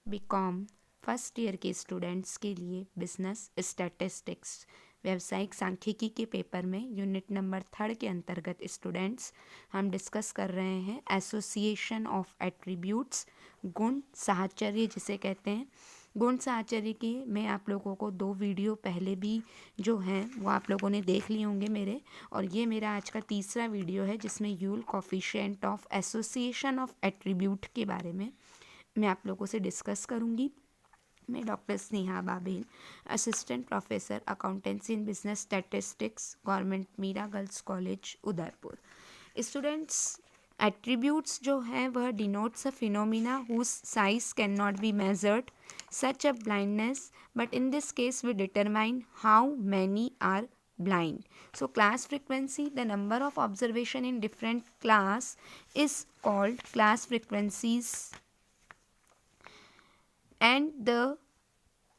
BCom first year के students के लिए बिजनेस स्टैटिस्टिक्स व्यावसायिक सांख्यिकी के पेपर में यूनिट नंबर 3 के अंतर्गत स्टूडेंट्स हम डिस्कस कर रहे हैं एसोसिएशन ऑफ एट्रीब्यूट्स, गुण साहचर्य जिसे कहते हैं। गुण साहचर्य की मैं आप लोगों को 2 वीडियो पहले भी जो हैं वो आप लोगों ने देख लिए होंगे मेरे, और ये मेरा आज का तीसरा वीडियो है जिसमें you'll coefficient of association of attribute के बारे में मैं आप लोगों से डिस्कस करूंगी। मैं doctor Sneha Babel, assistant professor accountancy in business statistics, Government Meera Girls College Udaipur. Students, attributes जो है वह denotes a phenomena whose size can not be measured such a blindness, but in this case we determine how many are blind. So class frequency, the number of observation in different class is called class frequencies, and the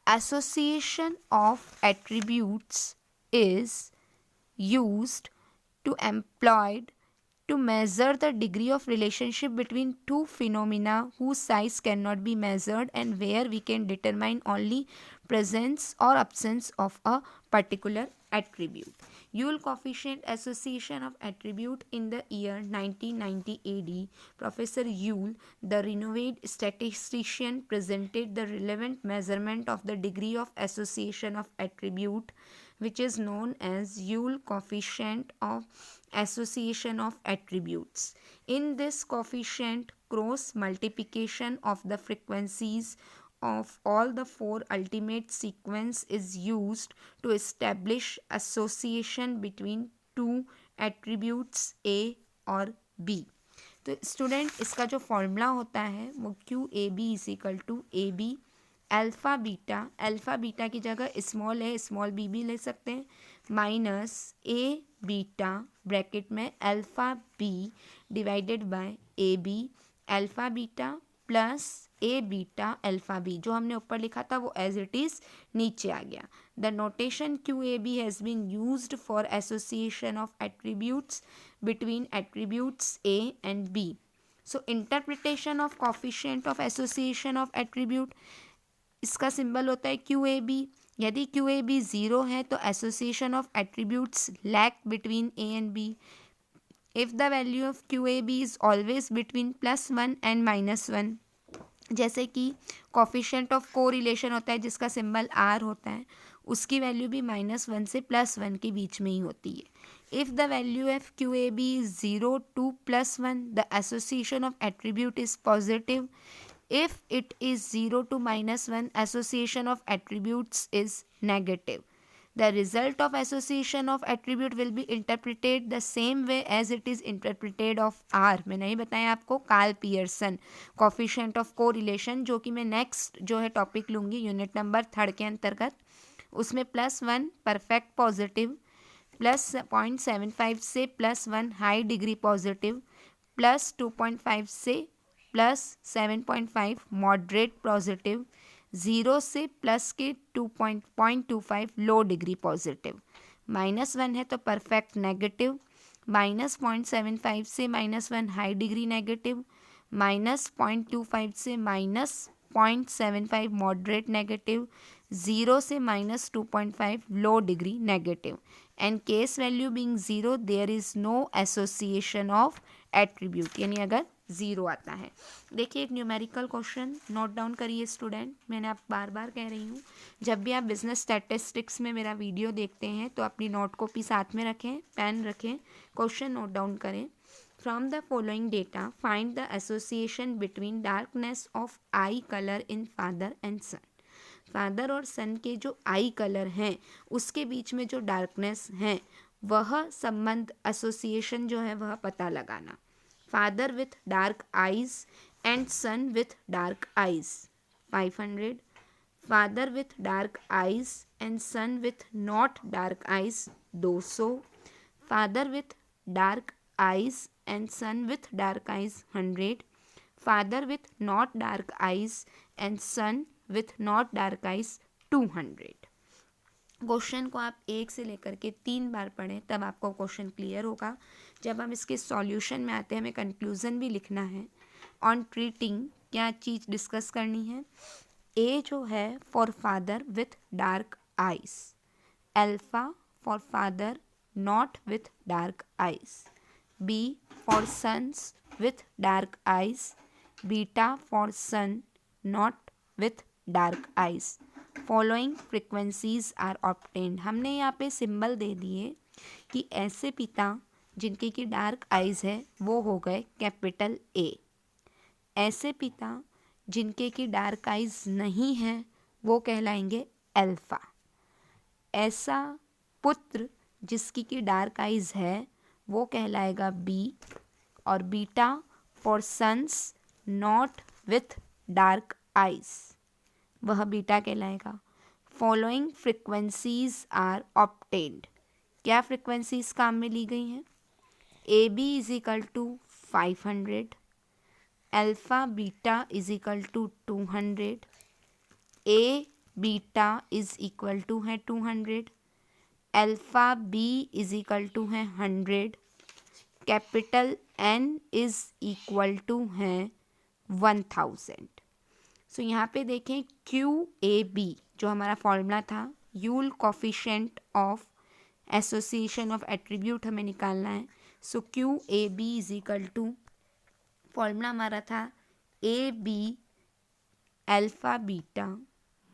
association of attributes is used to employed to measure the degree of relationship between two phenomena whose size cannot be measured and where we can determine only presence or absence of a particular attribute. Yule coefficient association of attribute in the year 1990 AD, Professor Yule, the renowned statistician, presented the relevant measurement of the degree of association of attribute, which is known as Yule coefficient of association of attributes. In this coefficient, cross multiplication of the frequencies of all the 4 ultimate sequence is used to establish association between two attributes A और B. तो student, इसका जो formula होता है वो Q A B is equal to A B alpha beta की जगह small ए small B भी ले सकते हैं, माइनस ए बीटा ब्रैकेट में alpha B divided by A B alpha beta plus A beta alpha B. जो हमने ऊपर लिखा था वो एज इट इज़ नीचे आ गया। The notation Q A B has been used for association of attributes between attributes A and B. So interpretation of coefficient of association of attribute, इसका सिंबल होता है क्यू ए बी। यदि Q A B 0 है तो association of attributes lack between A and B. If the value of Q A B is always between +1 and -1, जैसे कि coefficient of correlation होता है जिसका सिंबल आर होता है, उसकी वैल्यू भी -1 से +1 के बीच में ही होती है। If the value of Q A B is 0 to +1, the association of attribute is positive. If it is 0 to -1, association of attributes is negative. The result of association of attribute will be interpreted the same way as it is interpreted of R. मैंने नहीं बताया आपको Karl Pearson coefficient of correlation, जो कि मैं next जो है topic लूँगी यूनिट नंबर 3 के अंतर्गत। उसमें +1 परफेक्ट पॉजिटिव, +0.75 से +1 हाई डिग्री पॉजिटिव, +2.5 से +7.5 मॉडरेट पॉजिटिव, 0 से प्लस के 2.25 लो डिग्री पॉजिटिव, -1 है तो परफेक्ट नेगेटिव, -0.75 से -1 हाई डिग्री नेगेटिव, -0.25 से -0.75 मॉडरेट नेगेटिव, 0 से -2.5 low degree negative, and case value being 0 there is no association of attribute, यानी अगर 0 आता है। देखिए, एक न्यूमेरिकल क्वेश्चन नोट डाउन करिए स्टूडेंट। मैंने आप बार बार कह रही हूँ, जब भी आप बिजनेस स्टैटिस्टिक्स में मेरा वीडियो देखते हैं तो अपनी नोट कॉपी साथ में रखें, पेन रखें, क्वेश्चन नोट डाउन करें। From the following data find the association between darkness of eye colour in father and son. Father और सन के जो आई कलर हैं उसके बीच में जो डार्कनेस है वह संबंध एसोसिएशन जो है वह पता लगाना। Father with dark eyes and son with dark eyes 500. Father with dark eyes and son with not dark eyes 200. Father with dark eyes and son with dark eyes 100. Father with not dark eyes and son with not dark eyes 200. Question को आप 1 से लेकर के 3 बार पढ़ें तब आपको question clear होगा। जब हम इसके सॉल्यूशन में आते हैं हमें कंक्लूज़न भी लिखना है। ऑन ट्रीटिंग क्या चीज़ डिस्कस करनी है? ए जो है for father with dark eyes, alpha for father not with dark eyes, B for sons with dark eyes, beta for son not with dark eyes, following frequencies are obtained. हमने यहाँ पे symbol दे दिए कि ऐसे पिता जिनके की डार्क आइज है वो हो गए कैपिटल ए, ऐसे पिता जिनके की डार्क आइज नहीं है वो कहलाएंगे अल्फा, ऐसा पुत्र जिसकी की डार्क आइज है वो कहलाएगा बी, और beta for sons not with dark eyes, वह बीटा कहलाएगा। Following frequencies are obtained. क्या फ्रिक्वेंसीज काम में ली गई हैं? A B is equal to 500, alpha beta is equal to 200, A beta is equal to है 200, alpha B is equal to है 100, capital N is equal to है 1000। सो यहाँ पे देखें क्यू ए बी जो हमारा फॉर्मूला था, Yule coefficient of association of attribute हमें निकालना है। So Q A B is equal to, formula हमारा था A B alpha beta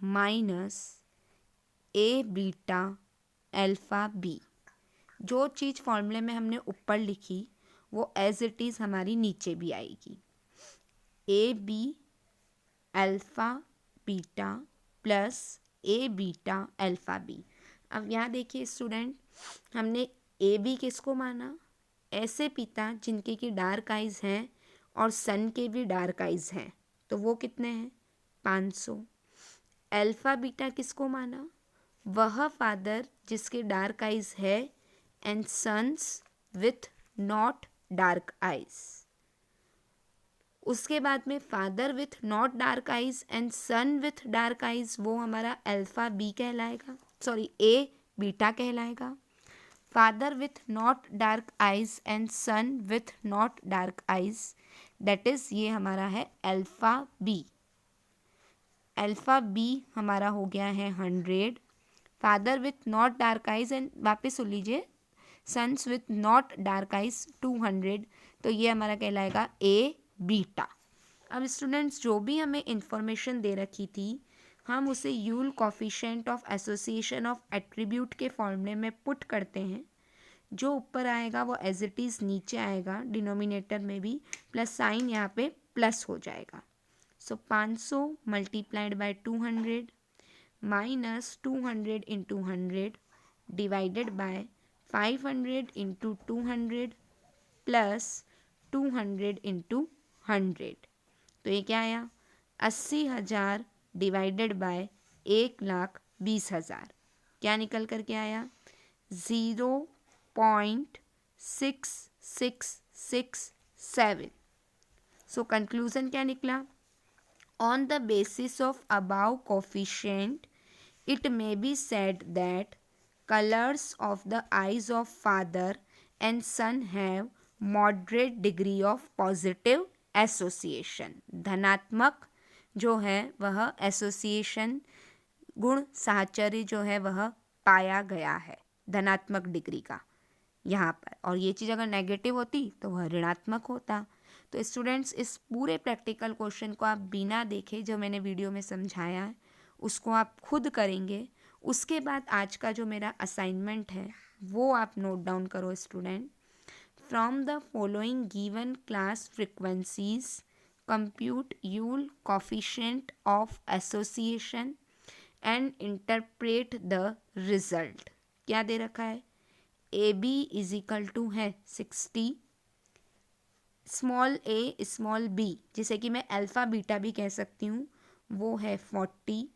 minus A beta alpha B. जो चीज़ फॉर्मूले में हमने ऊपर लिखी वो एज इट इज़ हमारी नीचे भी आएगी। A B alpha beta plus A beta alpha B. अब यहाँ देखिए स्टूडेंट, हमने ए बी किसको माना? ऐसे पिता जिनके की डार्क आइज हैं और सन के भी डार्क आइज हैं, तो वो कितने हैं? 500। अल्फा बीटा किसको माना? वह फादर जिसके डार्क आइज है and sons with not dark eyes. उसके बाद में father with not dark eyes and son with dark eyes, वो हमारा अल्फा बी कहलाएगा, सॉरी ए बीटा कहलाएगा। Father with not dark eyes and son with not dark eyes, that is ये हमारा है अल्फा बी। अल्फा बी हमारा हो गया है 100, father with not dark eyes and वापस सुन लीजिए sons with not dark eyes 200, तो ये हमारा कहलाएगा ए बीटा। अब स्टूडेंट्स जो भी हमें इंफॉर्मेशन दे रखी थी हम उसे you'll coefficient of association of attribute के फॉर्मूले में पुट करते हैं। जो ऊपर आएगा वो एज इट इज़ नीचे आएगा, डिनोमिनेटर में भी प्लस साइन यहाँ पे प्लस हो जाएगा। सो 500 multiplied by 200 minus 200 into 100 divided by 500 into 200 plus 200 into 100, तो ये क्या आया? 80,000 डिवाइडेड बाय 1,20,000, क्या निकल कर के आया? 0.6667। सो कंक्लूजन क्या निकला? On the basis of above coefficient it may be said that colors of the eyes of father and son have moderate degree of positive association। धनात्मक जो है वह एसोसिएशन गुण साहचर्य जो है वह पाया गया है धनात्मक डिग्री का यहाँ पर, और ये चीज़ अगर नेगेटिव होती तो वह ऋणात्मक होता। तो स्टूडेंट्स इस पूरे प्रैक्टिकल क्वेश्चन को आप बिना देखे जो मैंने वीडियो में समझाया है उसको आप खुद करेंगे। उसके बाद आज का जो मेरा असाइनमेंट है वो आप नोट डाउन करो student. From the following given class frequencies compute Yule coefficient of association and interpret the result. क्या दे रखा है? A B is equal to है 60, स्मॉल ए स्मॉल बी जिसे कि मैं अल्फ़ा बीटा भी कह सकती हूँ वो है 40,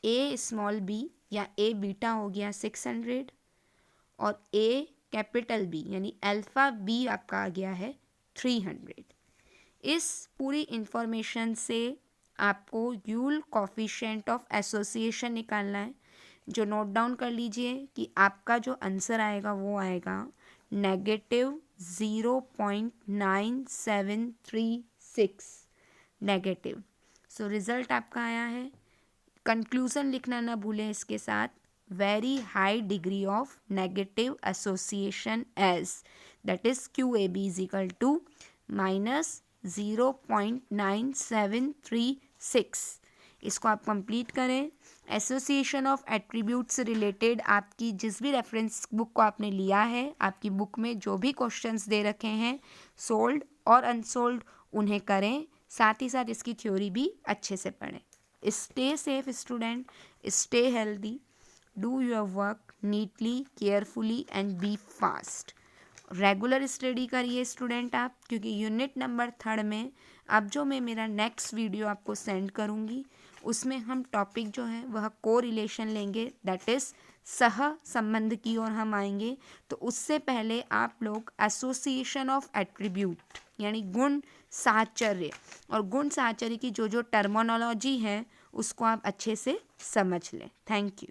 ए स्मॉल बी या ए बीटा हो गया 600, और ए कैपिटल बी यानी अल्फ़ा बी आपका आ गया है 300। इस पूरी इंफॉर्मेशन से आपको यूल कोफिशिएंट ऑफ एसोसिएशन निकालना है। जो नोट डाउन कर लीजिए कि आपका जो आंसर आएगा वो आएगा -0.9736। नेगेटिव। सो रिजल्ट आपका आया है। कंक्लूजन लिखना ना भूलें इसके साथ, very high degree of negative association as, that is QAB is equal to -0.9736। इसको आप कंप्लीट करें। एसोसिएशन ऑफ एट्रीब्यूट से रिलेटेड आपकी जिस भी रेफरेंस बुक को आपने लिया है, आपकी बुक में जो भी क्वेश्चंस दे रखे हैं सोल्ड और अनसोल्ड, उन्हें करें। साथ ही साथ इसकी थ्योरी भी अच्छे से पढ़ें। Stay safe student, stay healthy, do your work neatly, carefully and be fast. Regular study करिए स्टूडेंट आप, क्योंकि यूनिट नंबर 3 में अब जो मैं मेरा नेक्स्ट वीडियो आपको सेंड करूँगी उसमें हम टॉपिक जो है वह को रिलेशन लेंगे, दैट इज़ सह संबंध की ओर हम आएंगे। तो उससे पहले आप लोग एसोसिएशन ऑफ एट्रीब्यूट यानी गुण साहचर्य और गुण साहचर्य की जो जो टर्मिनोलॉजी है उसको आप अच्छे से समझ लें। Thank you.